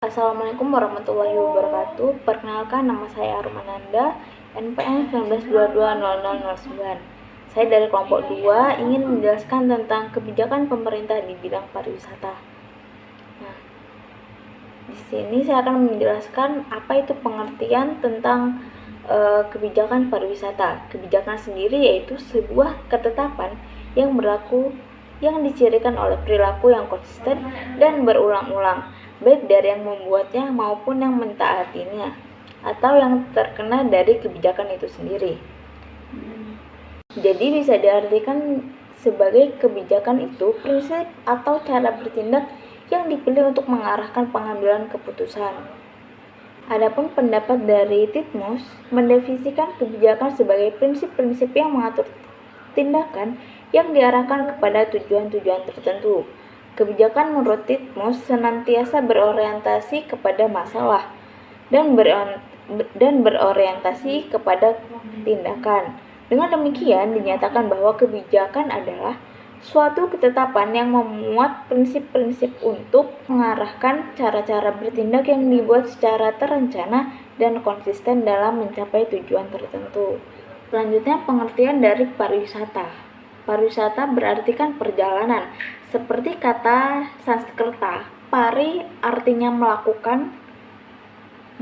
Assalamualaikum warahmatullahi wabarakatuh. Perkenalkan, nama saya Armananda, NPM 19220009. Saya dari kelompok 2 ingin menjelaskan tentang kebijakan pemerintah di bidang pariwisata. Nah, di sini saya akan menjelaskan apa itu pengertian tentang kebijakan pariwisata. Kebijakan sendiri yaitu sebuah ketetapan yang berlaku yang dicirikan oleh perilaku yang konsisten dan berulang-ulang, baik dari yang membuatnya maupun yang mentaatinya, atau yang terkena dari kebijakan itu sendiri. Jadi bisa diartikan sebagai kebijakan itu prinsip atau cara bertindak yang dipilih untuk mengarahkan pengambilan keputusan. Adapun pendapat dari Titmus mendefinisikan kebijakan sebagai prinsip-prinsip yang mengatur tindakan yang diarahkan kepada tujuan-tujuan tertentu. Kebijakan menurut Titmus senantiasa berorientasi kepada masalah dan berorientasi kepada tindakan. Dengan demikian, dinyatakan bahwa kebijakan adalah suatu ketetapan yang memuat prinsip-prinsip untuk mengarahkan cara-cara bertindak yang dibuat secara terencana dan konsisten dalam mencapai tujuan tertentu. Selanjutnya, pengertian dari pariwisata. Pariwisata berarti kan perjalanan. Seperti kata Sanskerta, pari artinya melakukan,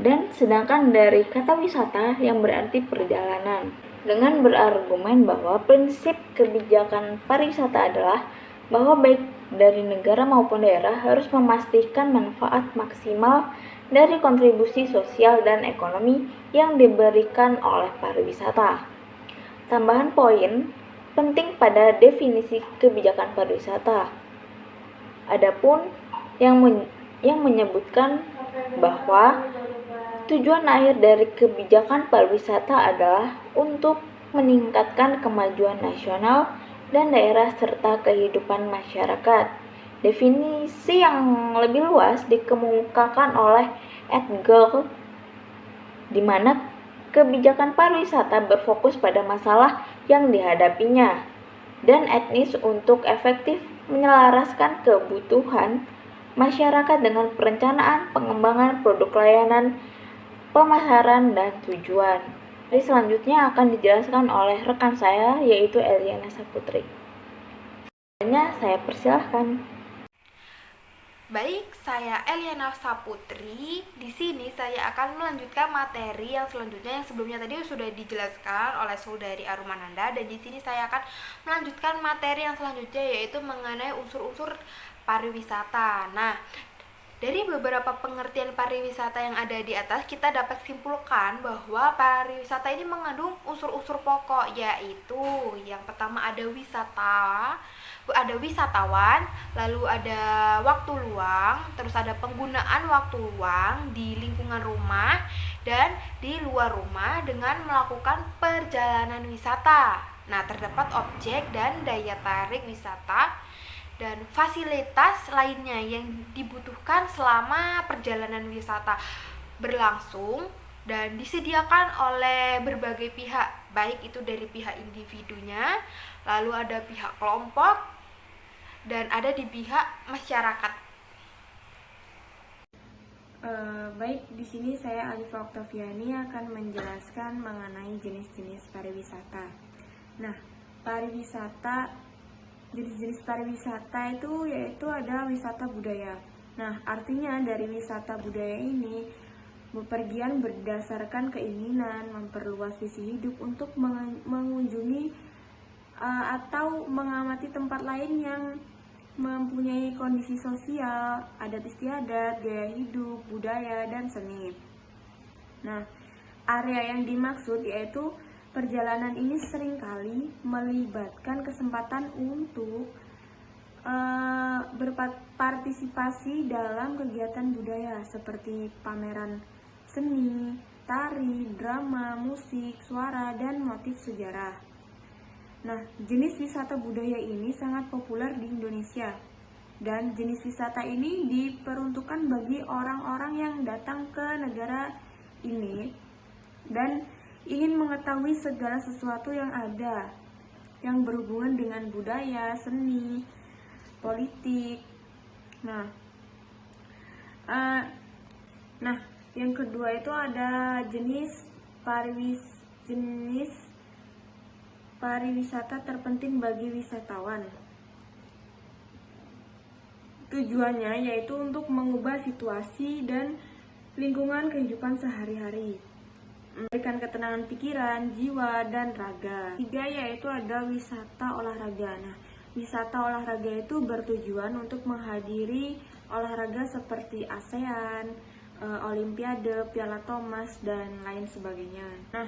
dan sedangkan dari kata wisata yang berarti perjalanan. Dengan berargumen bahwa prinsip kebijakan pariwisata adalah bahwa baik dari negara maupun daerah harus memastikan manfaat maksimal dari kontribusi sosial dan ekonomi yang diberikan oleh pariwisata. Tambahan poin penting pada definisi kebijakan pariwisata. Adapun yang menyebutkan bahwa tujuan akhir dari kebijakan pariwisata adalah untuk meningkatkan kemajuan nasional dan daerah serta kehidupan masyarakat. Definisi yang lebih luas dikemukakan oleh Edgar, di mana kebijakan pariwisata berfokus pada masalah yang dihadapinya dan etnis untuk efektif menyelaraskan kebutuhan masyarakat dengan perencanaan, pengembangan produk layanan, pemasaran, dan tujuan. Jadi selanjutnya akan dijelaskan oleh rekan saya yaitu Eliana Saputri. Saya persilahkan. Baik, saya Eliana Saputri. Di sini saya akan melanjutkan materi yang selanjutnya yang sebelumnya tadi sudah dijelaskan oleh Saudari Armananda, dan di sini saya akan melanjutkan materi yang selanjutnya yaitu mengenai unsur-unsur pariwisata. Nah, dari beberapa pengertian pariwisata yang ada di atas, kita dapat simpulkan bahwa pariwisata ini mengandung unsur-unsur pokok, yaitu yang pertama ada wisatawan, lalu ada waktu luang, terus ada penggunaan waktu luang di lingkungan rumah dan di luar rumah dengan melakukan perjalanan wisata. Nah, terdapat objek dan daya tarik wisata dan fasilitas lainnya yang dibutuhkan selama perjalanan wisata berlangsung dan disediakan oleh berbagai pihak, baik itu dari pihak individunya, lalu ada pihak kelompok, dan ada di pihak masyarakat. Baik, di sini saya Alifa Oktaviani akan menjelaskan mengenai jenis-jenis pariwisata. Nah, jenis-jenis pariwisata itu yaitu ada wisata budaya. Nah, artinya dari wisata budaya ini bepergian berdasarkan keinginan memperluas visi hidup untuk mengunjungi atau mengamati tempat lain yang mempunyai kondisi sosial, adat istiadat, gaya hidup, budaya, dan seni. Nah, area yang dimaksud yaitu perjalanan ini seringkali melibatkan kesempatan untuk berpartisipasi dalam kegiatan budaya seperti pameran seni, tari, drama, musik, suara, dan motif sejarah. Nah, jenis wisata budaya ini sangat populer di Indonesia. Dan jenis wisata ini diperuntukkan bagi orang-orang yang datang ke negara ini dan ingin mengetahui segala sesuatu yang ada yang berhubungan dengan budaya, seni, politik. Nah, yang kedua itu ada jenis pariwisata terpenting bagi wisatawan. Tujuannya yaitu untuk mengubah situasi dan lingkungan kehidupan sehari-hari, memberikan ketenangan pikiran, jiwa, dan raga. Tiga yaitu ada wisata olahraga. Nah, wisata olahraga itu bertujuan untuk menghadiri olahraga seperti ASEAN, Olimpiade, Piala Thomas, dan lain sebagainya. Nah,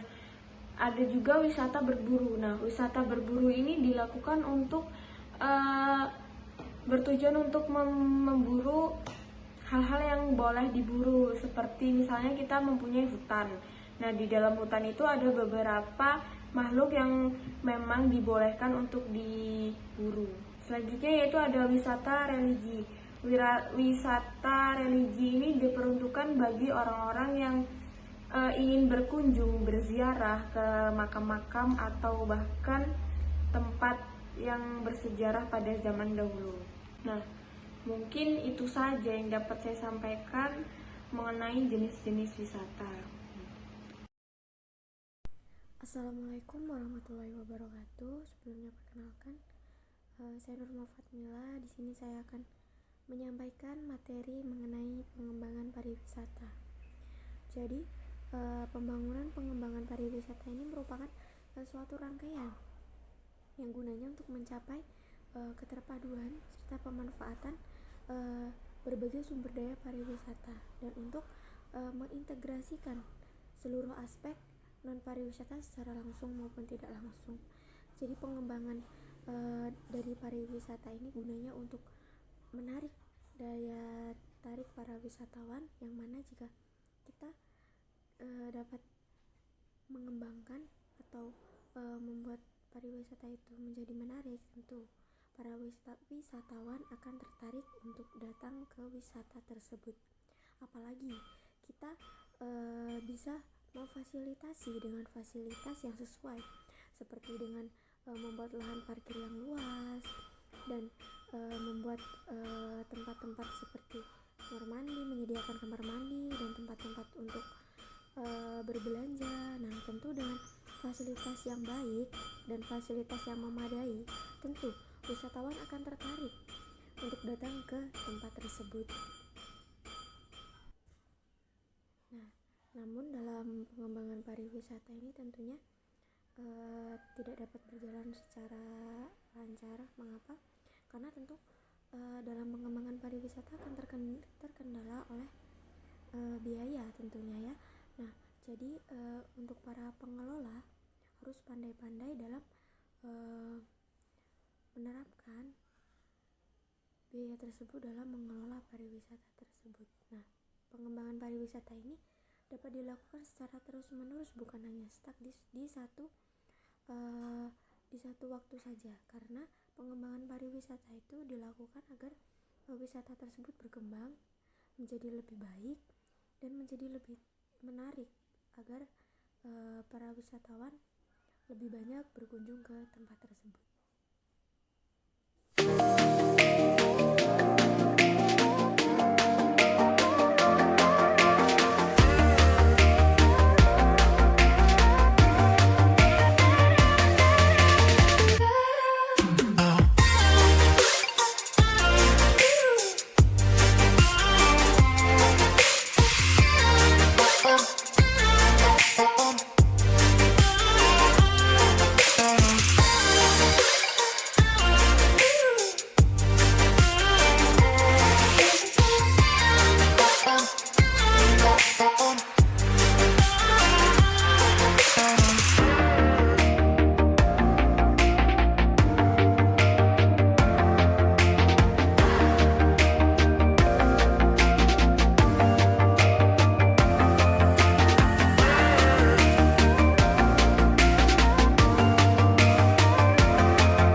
ada juga wisata berburu. Nah, wisata berburu ini dilakukan untuk bertujuan untuk memburu hal-hal yang boleh diburu, seperti misalnya kita mempunyai hutan. Nah, di dalam hutan itu ada beberapa makhluk yang memang dibolehkan untuk diburu. Selanjutnya yaitu ada wisata religi. Wisata religi ini diperuntukkan bagi orang-orang yang ingin berkunjung, berziarah ke makam-makam atau bahkan tempat yang bersejarah pada zaman dahulu. Nah, mungkin itu saja yang dapat saya sampaikan mengenai jenis-jenis wisata. Assalamualaikum warahmatullahi wabarakatuh. Sebelumnya perkenalkan, saya Nurma Fatmila. Di sini saya akan menyampaikan materi mengenai pengembangan pariwisata. Jadi, pembangunan pengembangan pariwisata ini merupakan suatu rangkaian yang gunanya untuk mencapai keterpaduan serta pemanfaatan berbagai sumber daya pariwisata dan untuk mengintegrasikan seluruh aspek non pariwisata secara langsung maupun tidak langsung. Jadi pengembangan dari pariwisata ini gunanya untuk menarik daya tarik para wisatawan, yang mana jika kita dapat mengembangkan atau membuat pariwisata itu menjadi menarik, tentu para wisatawan akan tertarik untuk datang ke wisata tersebut. Apalagi kita bisa memfasilitasi dengan fasilitas yang sesuai, seperti dengan membuat lahan parkir yang luas dan membuat tempat-tempat seperti kamar mandi, menyediakan kamar mandi dan tempat-tempat untuk berbelanja. Nah, tentu dengan fasilitas yang baik dan fasilitas yang memadai, tentu wisatawan akan tertarik untuk datang ke tempat tersebut. Nah, namun dalam pengembangan pariwisata ini tentunya tidak dapat berjalan secara lancar. Mengapa? Karena tentu dalam pengembangan pariwisata akan terkendala oleh biaya tentunya ya. Nah, jadi untuk para pengelola harus pandai-pandai dalam menerapkan biaya tersebut dalam mengelola pariwisata tersebut. Nah, pengembangan pariwisata ini dapat dilakukan secara terus-menerus, bukan hanya stuck di satu waktu saja, karena pengembangan pariwisata itu dilakukan agar wisata tersebut berkembang menjadi lebih baik dan menjadi lebih menarik, agar para wisatawan lebih banyak berkunjung ke tempat tersebut.